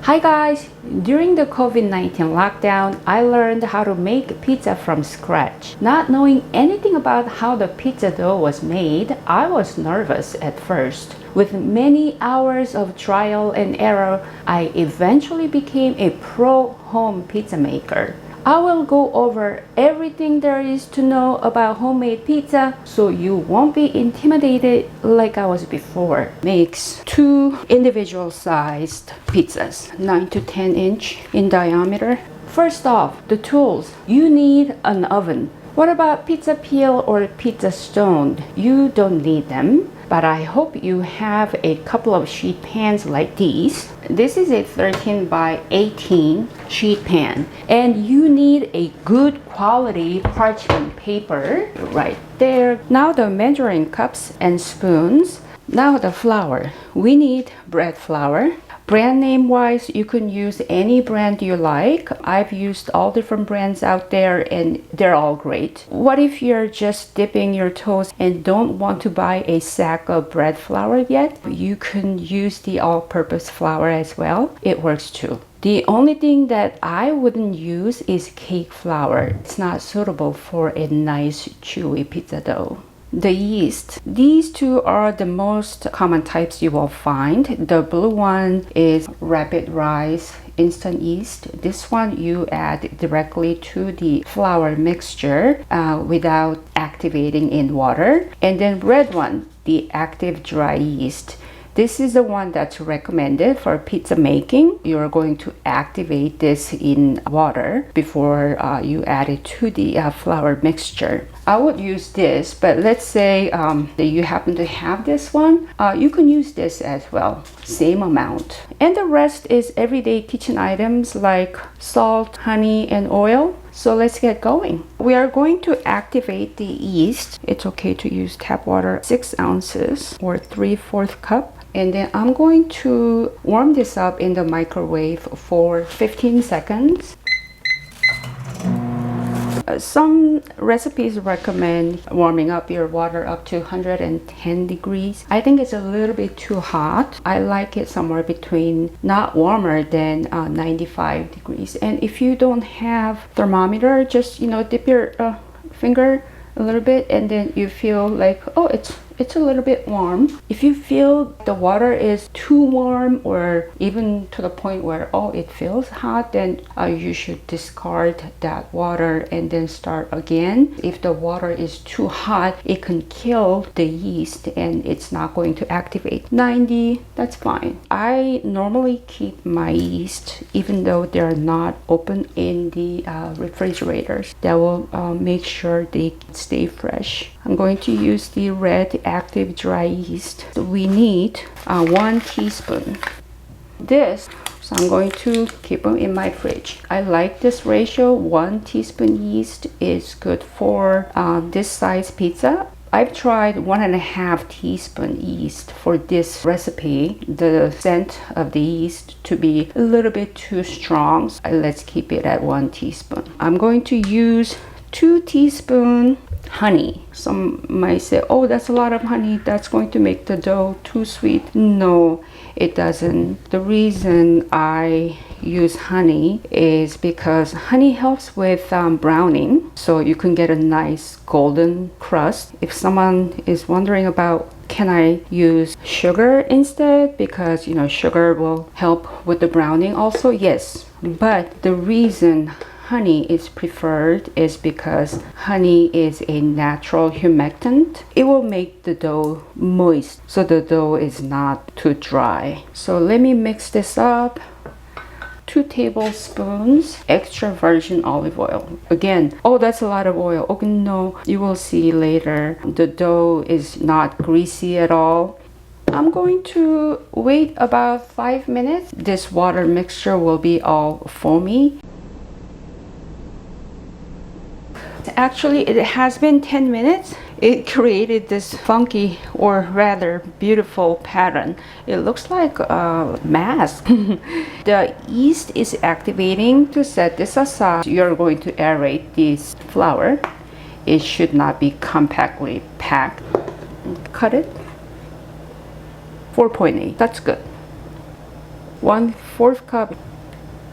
Hi guys! During the COVID-19 lockdown, I learned how to make pizza from scratch. Not knowing anything about how the pizza dough was made, I was nervous at first. With many hours of trial and error, I eventually became a pro home pizza maker. I will go over everything there is to know about homemade pizza so you won't be intimidated like I was before. Makes 2 individual sized pizzas, 9 to 10 inch in diameter. First off, the tools. You need an oven. What about pizza peel or pizza stone? You don't need them, but I hope you have a couple of sheet pans like these. This is a 13 by 18 sheet pan, and you need a good quality parchment paper right there. Now the measuring cups and spoons. Now the flour. We need bread flour. Brand name wise, you can use any brand you like. I've used all different brands out there and they're all great. What if you're just dipping your toes and don't want to buy a sack of bread flour yet? You can use the all-purpose flour as well. It works too. The only thing that I wouldn't use is cake flour. It's not suitable for a nice chewy pizza dough. The yeast. These two are the most common types you will find. The blue one is rapid rise instant yeast. This one you add directly to the flour mixture without activating in water. And then red one, the active dry yeast. This is the one that's recommended for pizza making. You're going to activate this in water before you add it to the flour mixture. I would use this, but let's say that you happen to have this one, you can use this as well, same amount. And the rest is everyday kitchen items like salt, honey, and oil. So let's get going. We are going to activate the yeast. It's okay to use tap water, 6 ounces or 3/4 cup. And then I'm going to warm this up in the microwave for 15 seconds. Some recipes recommend warming up your water up to 110 degrees. I think it's a little bit too hot. I like it somewhere between not warmer than 95 degrees. And if you don't have thermometer, just dip your finger a little bit and then you feel like, oh, it's a little bit warm. If you feel the water is too warm or even to the point where, oh, it feels hot, then you should discard that water and then start again. If the water is too hot, it can kill the yeast and it's not going to activate. 90, that's fine. I normally keep my yeast, even though they're not open, in the refrigerators. That will make sure they stay fresh. I'm going to use the red active dry yeast. We need 1 teaspoon. So I'm going to keep them in my fridge. I like this ratio. 1 teaspoon yeast is good for this size pizza. I've tried 1.5 teaspoon yeast for this recipe. The scent of the yeast to be a little bit too strong. So let's keep it at 1 teaspoon. I'm going to use 2 teaspoons honey. Some might say, oh, that's a lot of honey, that's going to make the dough too sweet. No, it doesn't. The reason I use honey is because honey helps with browning, so you can get a nice golden crust. If someone is wondering about, can I use sugar instead, because sugar will help with the browning also, yes. But the reason honey is preferred is because honey is a natural humectant. It will make the dough moist, so the dough is not too dry. So let me mix this up. 2 tablespoons extra virgin olive oil. Again, oh, that's a lot of oil. Okay, no, you will see later. The dough is not greasy at all. I'm going to wait about 5 minutes. This water mixture will be all foamy. Actually, it has been 10 minutes. It created this funky, or rather beautiful pattern. It looks like a mask. The yeast is activating. To set this aside, you're going to aerate this flour. It should not be compactly packed. Cut it. 4.8, that's good. 1/4 cup.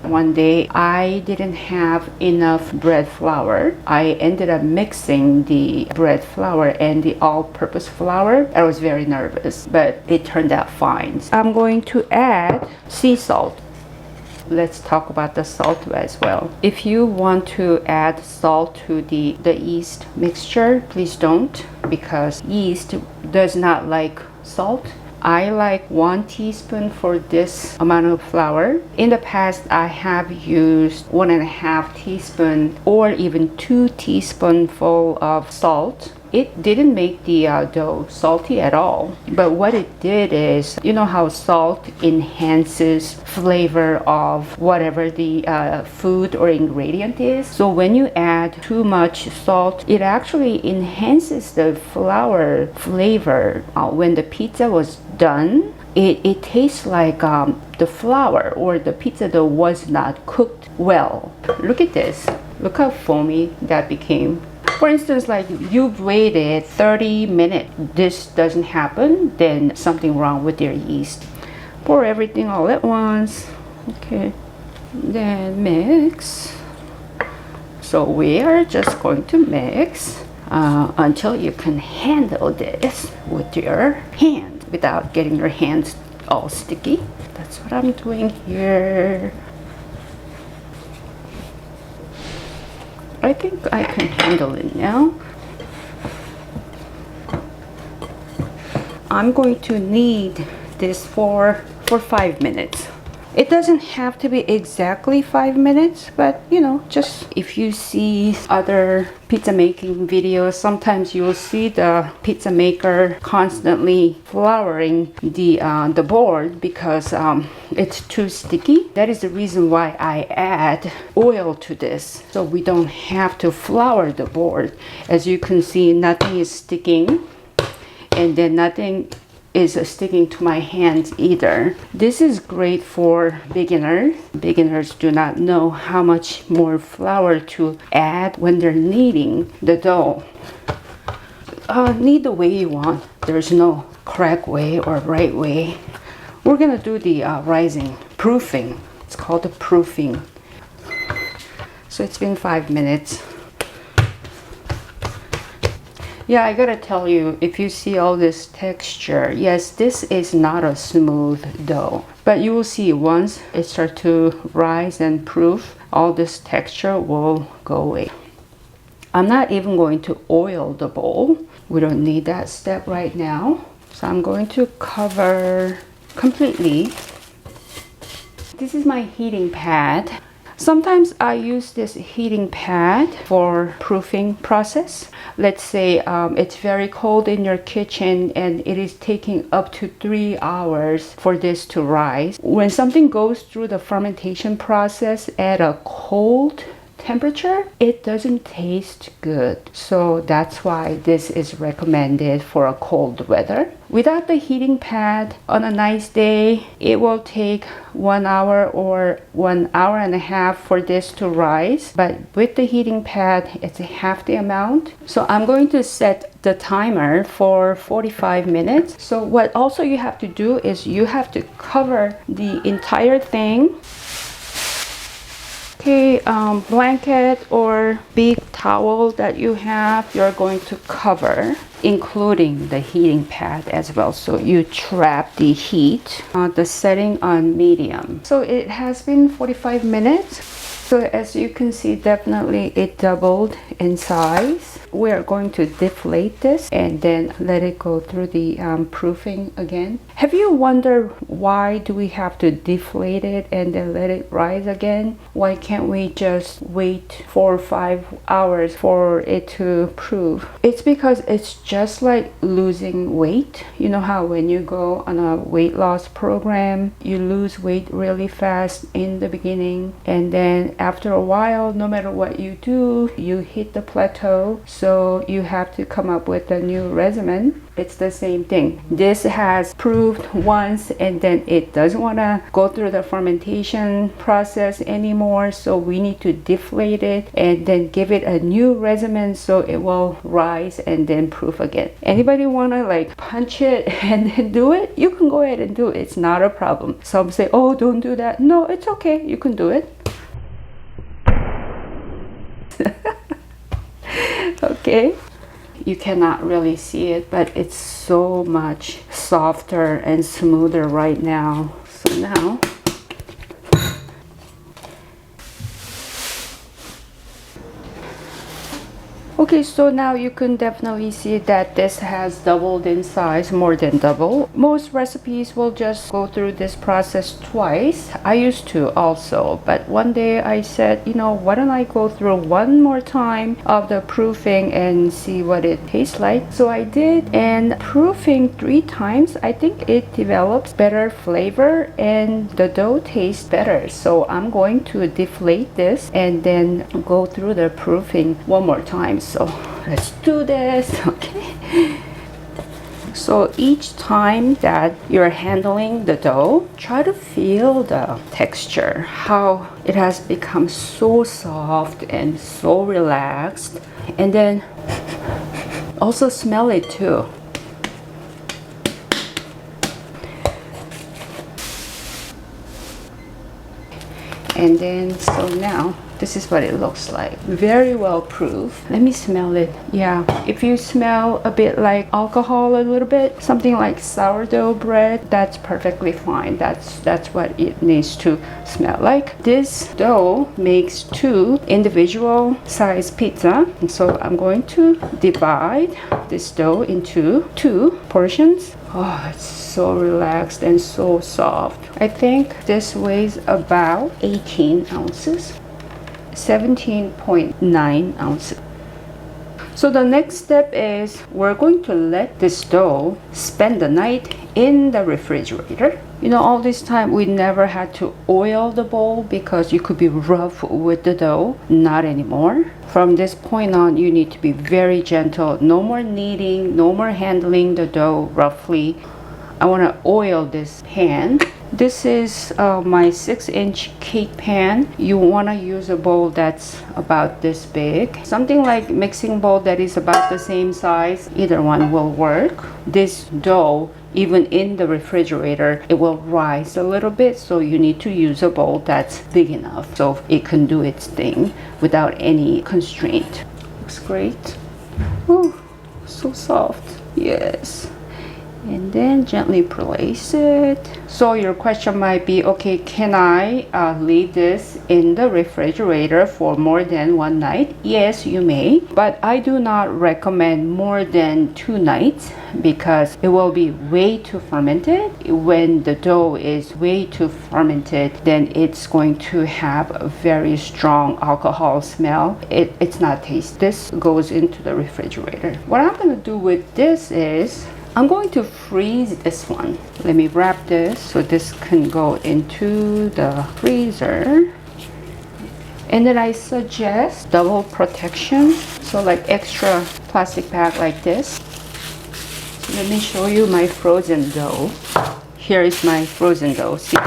One day I didn't have enough bread flour. I ended up mixing the bread flour and the all-purpose flour. I was very nervous, but it turned out fine. I'm going to add sea salt. Let's talk about the salt as well. If you want to add salt to the yeast mixture, please don't, because yeast does not like salt. I like 1 teaspoon for this amount of flour. In the past, I have used 1.5 teaspoon or even 2 teaspoonful of salt. It didn't make the dough salty at all. But what it did is, you know how salt enhances flavor of whatever the food or ingredient is? So when you add too much salt, it actually enhances the flour flavor. When the pizza was done, it tastes like the flour or the pizza dough was not cooked well. Look at this. Look how foamy that became. For instance, like you've waited 30 minutes, this doesn't happen, then something wrong with your yeast. Pour everything all at once. Okay, then mix. So we are just going to mix until you can handle this with your hand without getting your hands all sticky. That's what I'm doing here. I think I can handle it now. I'm going to knead this for 5 minutes. It doesn't have to be exactly 5 minutes, but you know, just if you see other pizza making videos, sometimes you'll see the pizza maker constantly flouring the board because it's too sticky. That is the reason why I add oil to this, so we don't have to flour the board. As you can see, nothing is sticking, and then nothing is sticking to my hands either. This is great for beginners. Beginners do not know how much more flour to add when they're kneading the dough. Knead the way you want. There's no correct way or right way. We're gonna do the rising, proofing. It's called the proofing. So it's been 5 minutes. Yeah, I gotta tell you, if you see all this texture, yes, this is not a smooth dough. But you will see once it starts to rise and proof, all this texture will go away. I'm not even going to oil the bowl. We don't need that step right now. So I'm going to cover completely. This is my heating pad. Sometimes I use this heating pad for proofing process. Let's say it's very cold in your kitchen and it is taking up to 3 hours for this to rise. When something goes through the fermentation process at a cold temperature, it doesn't taste good. So that's why this is recommended for a cold weather. Without the heating pad, on a nice day, it will take 1 hour or 1 hour and a half for this to rise. But with the heating pad, it's half the amount. So I'm going to set the timer for 45 minutes. So what also you have to do is you have to cover the entire thing. Okay, blanket or big towel that you have, you're going to cover, including the heating pad as well. So you trap the heat. The setting on medium. So it has been 45 minutes. So as you can see, definitely it doubled in size. We are going to deflate this and then let it go through the proofing again. Have you wondered why do we have to deflate it and then let it rise again? Why can't we just wait 4 or 5 hours for it to proof? It's because it's just like losing weight. You know how when you go on a weight loss program, you lose weight really fast in the beginning, and then after a while, no matter what you do, you hit the plateau. So you have to come up with a new regimen. It's the same thing. This has proved once and then it doesn't want to go through the fermentation process anymore. So we need to deflate it and then give it a new regimen so it will rise and then proof again. Anybody want to like punch it and then do it? You can go ahead and do it. It's not a problem. Some say, oh, don't do that. No, it's okay. You can do it. Okay. You cannot really see it, but it's so much softer and smoother right now. So now okay, so now you can definitely see that this has doubled in size, more than double. Most recipes will just go through this process twice. I used to also, but one day I said, you know, why don't I go through one more time of the proofing and see what it tastes like. So I did, and proofing 3 times, I think it develops better flavor and the dough tastes better. So I'm going to deflate this and then go through the proofing one more time. So let's do this. Okay. So each time that you're handling the dough, try to feel the texture, how it has become so soft and so relaxed. And then also smell it too. And then so now this is what it looks like. Very well proof. Let me smell it. Yeah, if you smell a bit like alcohol, a little bit, something like sourdough bread, that's perfectly fine. That's what it needs to smell like. This dough makes 2 individual size pizza. And so I'm going to divide this dough into 2 portions. Oh, it's so relaxed and so soft. I think this weighs about 18 ounces. 17.9 ounces. So the next step is we're going to let this dough spend the night in the refrigerator. You know, all this time we never had to oil the bowl because you could be rough with the dough. Not anymore. From this point on, you need to be very gentle. No more kneading, no more handling the dough roughly. I want to oil this pan. This is my 6-inch cake pan. You want to use a bowl that's about this big. Something like mixing bowl that is about the same size. Either one will work. This dough, even in the refrigerator, it will rise a little bit. So you need to use a bowl that's big enough so it can do its thing without any constraint. Looks great. Oh, so soft. Yes. And then gently place it. So your question might be, okay, can I leave this in the refrigerator for more than 1 night? Yes, you may, but I do not recommend more than 2 nights because it will be way too fermented. When the dough is way too fermented, then it's going to have a very strong alcohol smell. It's not tasty. This goes into the refrigerator. What I'm going to do with this is I'm going to freeze this one. Let me wrap this so this can go into the freezer. And then I suggest double protection. So like extra plastic bag like this. So let me show you my frozen dough. Here is my frozen dough. See,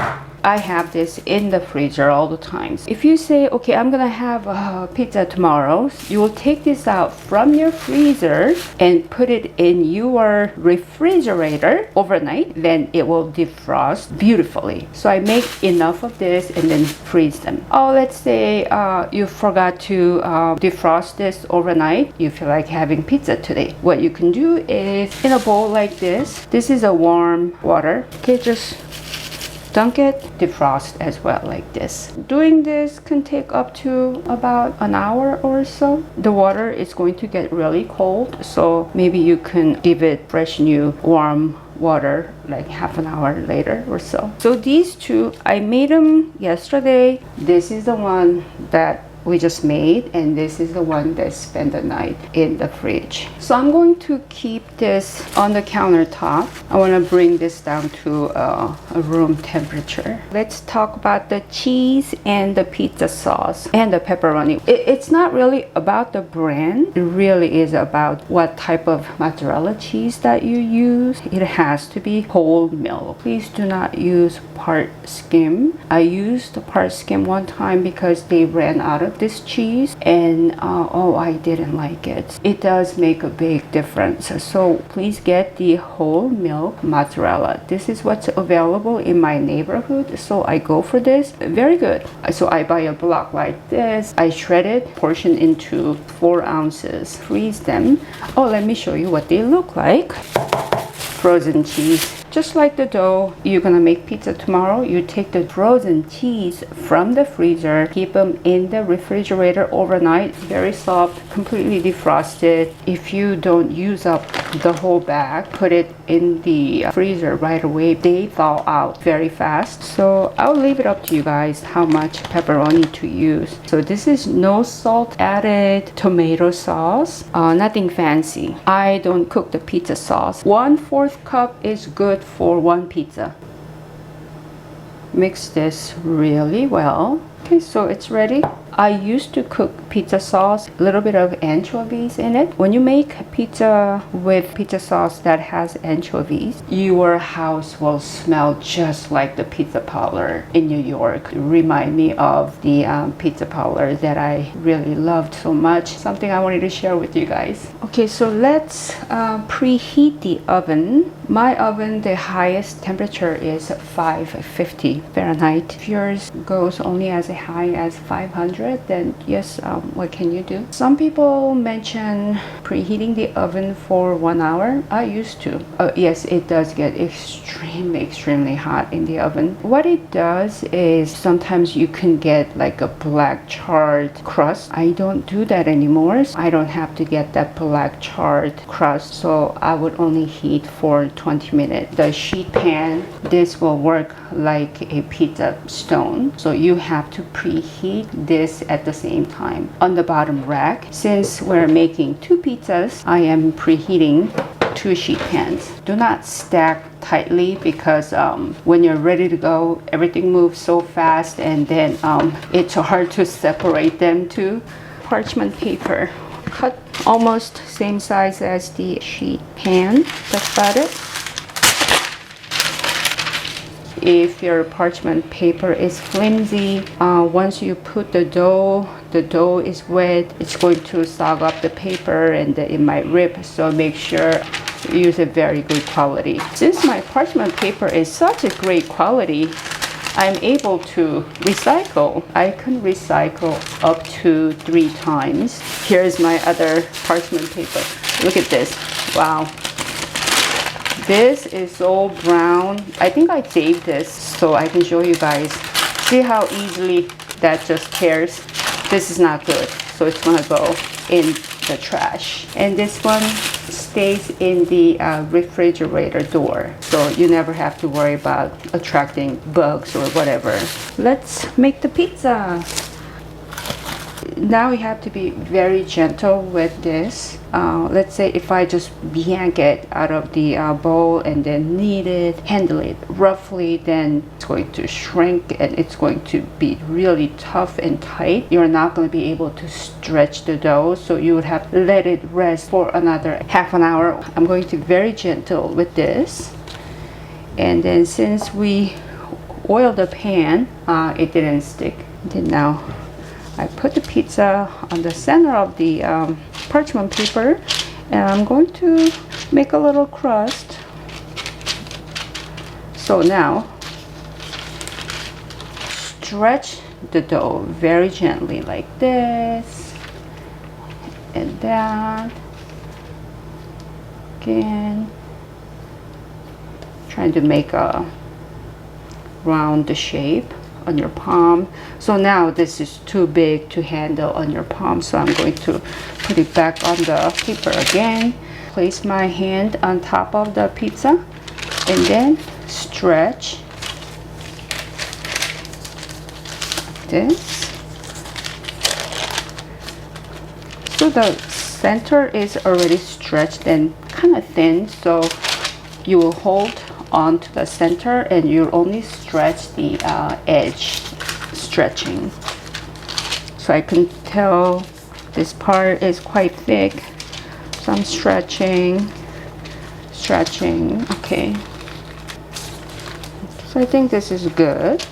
I have this in the freezer all the time. If you say, okay, I'm gonna have pizza tomorrow, you will take this out from your freezer and put it in your refrigerator overnight, then it will defrost beautifully. So I make enough of this and then freeze them. Oh, let's say you forgot to defrost this overnight. You feel like having pizza today. What you can do is in a bowl like this. This is a warm water. Okay, just dunk it, defrost as well like this. Doing this can take up to about an hour or so. The water is going to get really cold, so maybe you can give it fresh new warm water like half an hour later or so. So these two, I made them yesterday. This is the one that we just made, and this is the one that spent the night in the fridge. So I'm going to keep this on the countertop. I want to bring this down to a room temperature. Let's talk about the cheese and the pizza sauce and the pepperoni. It's not really about the brand. It really is about what type of mozzarella cheese that you use. It has to be whole milk. Please do not use part skim. I used the part skim one time because they ran out of this cheese, and oh, I didn't like it. It does make a big difference. So please get the whole milk mozzarella. This is what's available in my neighborhood, so I go for this. Very good. So I buy a block like this. I shred it, portion into 4 ounces, freeze them. Oh, let me show you what they look like. Frozen cheese. Just like the dough, you're gonna make pizza tomorrow, you take the frozen cheese from the freezer, keep them in the refrigerator overnight, very soft, completely defrosted. If you don't use up the whole bag, put it in the freezer right away. They thaw out very fast. So I'll leave it up to you guys how much pepperoni to use. So this is no salt added tomato sauce, nothing fancy. I don't cook the pizza sauce. 1/4 cup is good for 1 pizza. Mix this really well. Okay, so it's ready. I used to cook pizza sauce, a little bit of anchovies in it. When you make pizza with pizza sauce that has anchovies, your house will smell just like the pizza parlor in New York. Remind me of the pizza parlor that I really loved so much. Something I wanted to share with you guys. Okay, so let's preheat the oven. My oven, the highest temperature is 550 Fahrenheit. If yours goes only as high as 500, then yes, what can you do? Some people mention preheating the oven for 1 hour. I used to. Yes, it does get extremely hot in the oven. What it does is sometimes you can get like a black charred crust. I don't do that anymore. I don't have to get that black charred crust, so I would only heat for 20 minutes. The sheet pan, this will work like a pizza stone, so you have to preheat this at the same time. On the bottom rack, since we're making 2 pizzas, I am preheating 2 sheet pans. Do not stack tightly because when you're ready to go, everything moves so fast, and then it's hard to separate them too. Parchment paper, cut almost same size as the sheet pan. That's about it. If your parchment paper is flimsy, once you put the dough is wet, it's going to sog up the paper and it might rip, so make sure you use a very good quality. Since my parchment paper is such a great quality, I'm able to recycle. I can recycle up to 3 times. Here's my other parchment paper. Look at this. Wow. This is so brown. I think I saved this so I can show you guys. See how easily that just tears? This is not good, so it's gonna go in the trash. And this one stays in the refrigerator door, so you never have to worry about attracting bugs or whatever. Let's make the pizza. Now we have to be very gentle with this. Let's say if I just yank it out of the bowl and then knead it, handle it roughly, then it's going to shrink and it's going to be really tough and tight. You're not going to be able to stretch the dough, so you would have to let it rest for another half an hour. I'm going to be very gentle with this. And then since we oiled the pan, it didn't stick. Then now I put the pizza on the center of the parchment paper, and I'm going to make a little crust. So now stretch the dough very gently like this and that. Again, trying to make a round shape on your palm. So now this is too big to handle on your palm, so I'm going to put it back on the paper again. Place my hand on top of the pizza and then stretch like this. So the center is already stretched and kind of thin, so you will hold on to the center and you only stretch the edge stretching. So I can tell this part is quite thick, so I'm stretching. Okay, so I think this is good.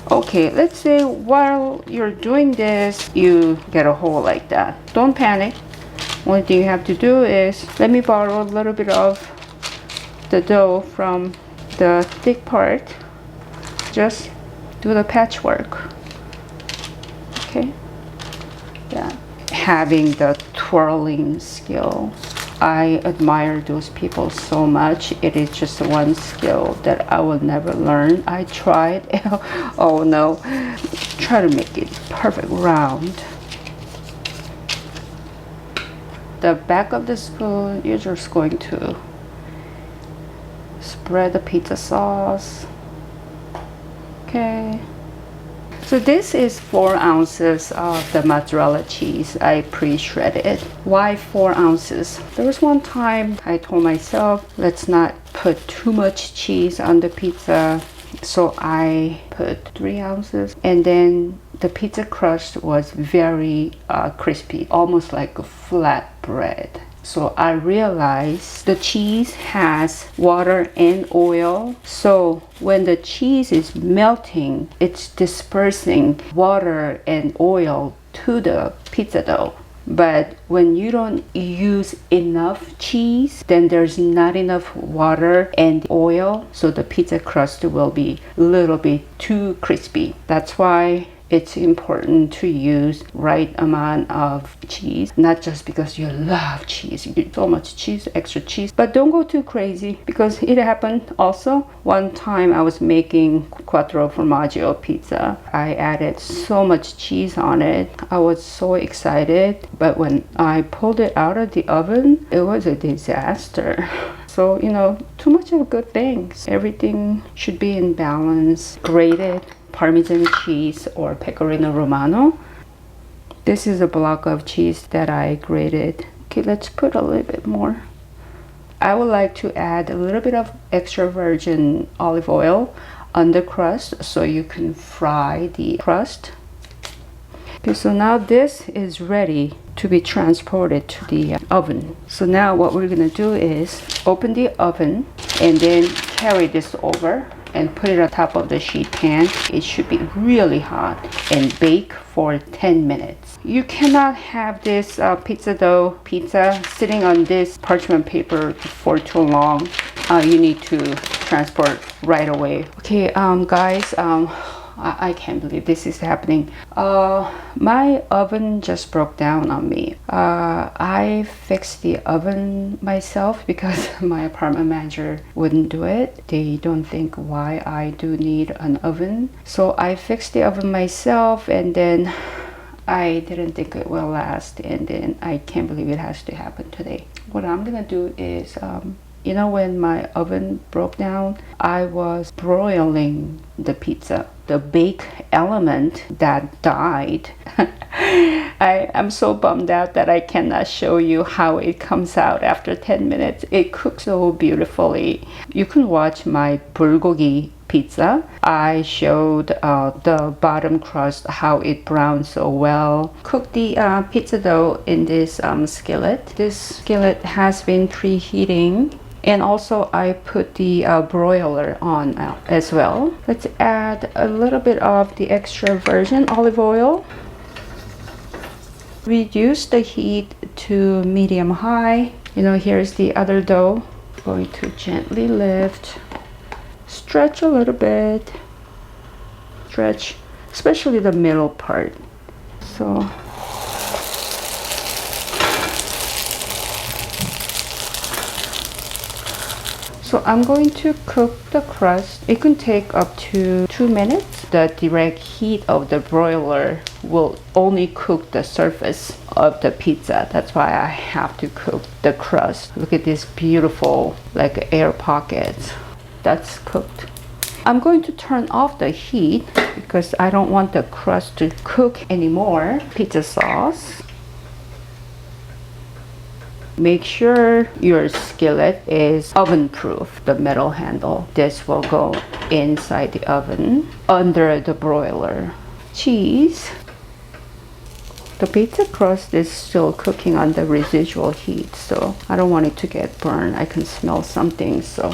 Okay, let's say while you're doing this, you get a hole like that. Don't panic. Only thing you have to do is, let me borrow a little bit of the dough from the thick part. Just do the patchwork. Okay, yeah. Having the twirling skill, I admire those people so much. It is just one skill that I will never learn. I tried. Oh no. Try to make it perfect round. The back of the spoon, you're just going to spread the pizza sauce. Okay. So this is 4 ounces of the mozzarella cheese I pre-shredded. Why 4 ounces? There was one time I told myself, let's not put too much cheese on the pizza. So I put 3 ounces, and then the pizza crust was very crispy, almost like a flat bread. So I realized the cheese has water and oil. So when the cheese is melting, it's dispersing water and oil to the pizza dough. But when you don't use enough cheese, then there's not enough water and oil. So the pizza crust will be a little bit too crispy. That's why it's important to use right amount of cheese, not just because you love cheese. You eat so much cheese, extra cheese, but don't go too crazy, because it happened also. One time I was making quattro formaggio pizza. I added so much cheese on it. I was so excited, but when I pulled it out of the oven, it was a disaster. So, you know, too much of good things. Everything should be in balance. Grated Parmesan cheese or pecorino romano. This is a block of cheese that I grated. Okay, let's put a little bit more. I would like to add a little bit of extra virgin olive oil on the crust so you can fry the crust. Okay, so now this is ready to be transported to the oven. So now what we're gonna do is open the oven and then carry this over and put it on top of the sheet pan. It should be really hot and bake for 10 minutes. You cannot have this pizza dough pizza sitting on this parchment paper for too long. You need to transport right away. Okay, guys, I can't believe this is happening. My oven just broke down on me. I fixed the oven myself because my apartment manager wouldn't do it. They don't think why I do need an oven. So I fixed the oven myself, and then I didn't think it will last, and then I can't believe it has to happen today. What I'm gonna do is you know, when my oven broke down, I was broiling the pizza. The bake element that died. I'm so bummed out that I cannot show you how it comes out after 10 minutes. It cooks so beautifully. You can watch my bulgogi pizza. I showed the bottom crust, how it browns so well. Cook the pizza dough in this skillet. This skillet has been preheating. And also I put the broiler on as well. Let's add a little bit of the extra virgin olive oil. Reduce the heat to medium high. You know, here's the other dough. Going to gently lift. Stretch a little bit. Stretch, especially the middle part. So I'm going to cook the crust. It can take up to 2 minutes. The direct heat of the broiler will only cook the surface of the pizza. That's why I have to cook the crust. Look at this beautiful, like, air pockets. That's cooked. I'm going to turn off the heat because I don't want the crust to cook anymore. Pizza sauce. make sure your skillet is oven proof, the metal handle. This will go inside the oven under the broiler. Cheese. The pizza crust is still cooking on the residual heat, so I don't want it to get burned. I can smell something. So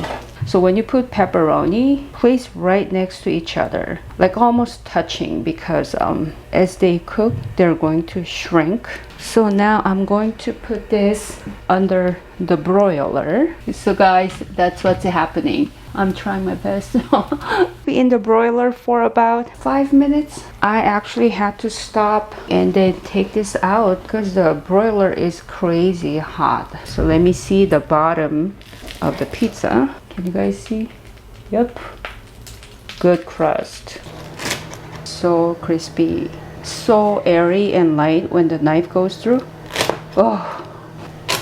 when you put pepperoni, place right next to each other, like almost touching, because as they cook, they're going to shrink. So now I'm going to put this under the broiler. So guys, that's what's happening. I'm trying my best. Be in the broiler for about 5 minutes. I actually had to stop and then take this out because the broiler is crazy hot. So let me see the bottom of the pizza. Can you guys see? Yep. Good crust. So crispy. So airy and light when the knife goes through. Oh,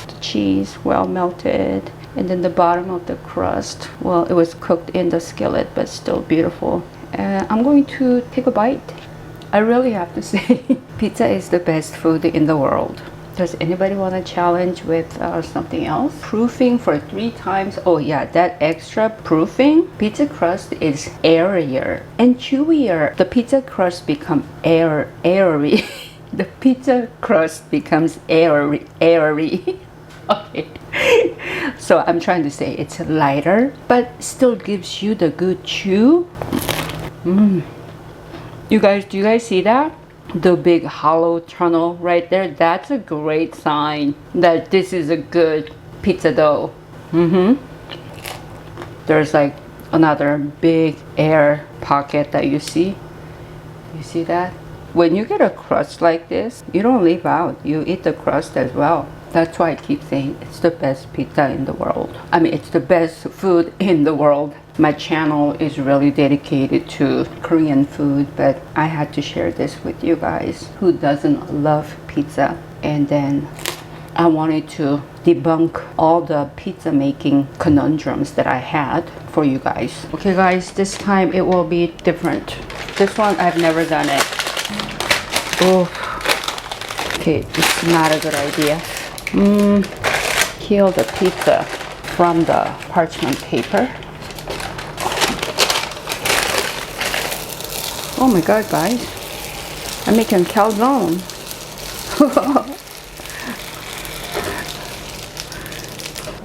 the cheese well melted. And then the bottom of the crust, well, it was cooked in the skillet, but still beautiful. I'm going to take a bite. I really have to say, pizza is the best food in the world. Does anybody want to challenge with something else? Proofing for 3 times. Oh yeah, that extra proofing. Pizza crust is airier and chewier. The pizza crust becomes airy. The pizza crust becomes airy. Okay. So I'm trying to say it's lighter, but still gives you the good chew. You guys, do you guys see that? The big hollow tunnel right there. That's a great sign that this is a good pizza dough. There's like another big air pocket that you see. You see that? When you get a crust like this, you don't leave out. You eat the crust as well. That's why I keep saying it's the best pizza in the world. I mean, it's the best food in the world. My channel is really dedicated to Korean food, but I had to share this with you guys. Who doesn't love pizza? And then I wanted to debunk all the pizza making conundrums that I had for you guys. Okay guys, this time it will be different. This one, I've never done it. Oh, okay, it's not a good idea. Peel the pizza from the parchment paper. Oh my god, guys, I'm making calzone.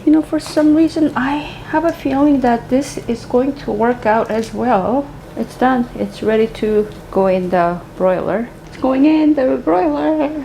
You know, for some reason I have a feeling that this is going to work out as well. It's done. It's ready to go in the broiler. It's going in the broiler.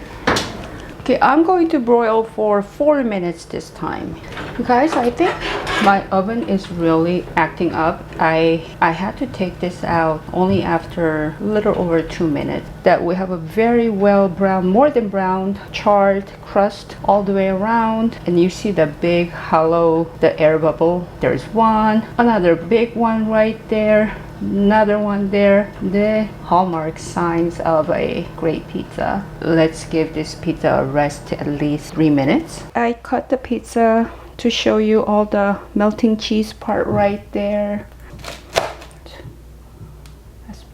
Okay, I'm going to broil for 4 minutes this time. You guys, I think my oven is really acting up. I had to take this out only after a little over 2 minutes. That we have a very well browned, more than browned, charred crust all the way around. And you see the big hollow, the air bubble. There's one, another big one right there. Another one there. The hallmark signs of a great pizza. Let's give this pizza a rest at least 3 minutes. I cut the pizza to show you all the melting cheese part right there.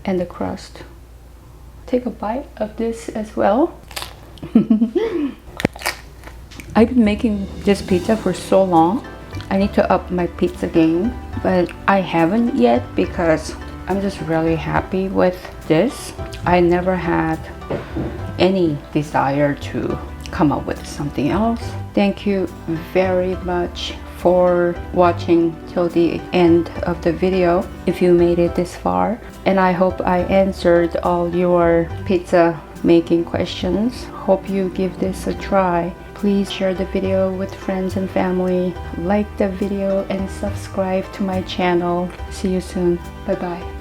And the crust. Take a bite of this as well. I've been making this pizza for so long. I need to up my pizza game, but I haven't yet because I'm just really happy with this. I never had any desire to come up with something else. Thank you very much for watching till the end of the video if you made it this far, and I hope I answered all your pizza making questions. Hope you give this a try. Please share the video with friends and family, like the video, and subscribe to my channel. See you soon. Bye bye.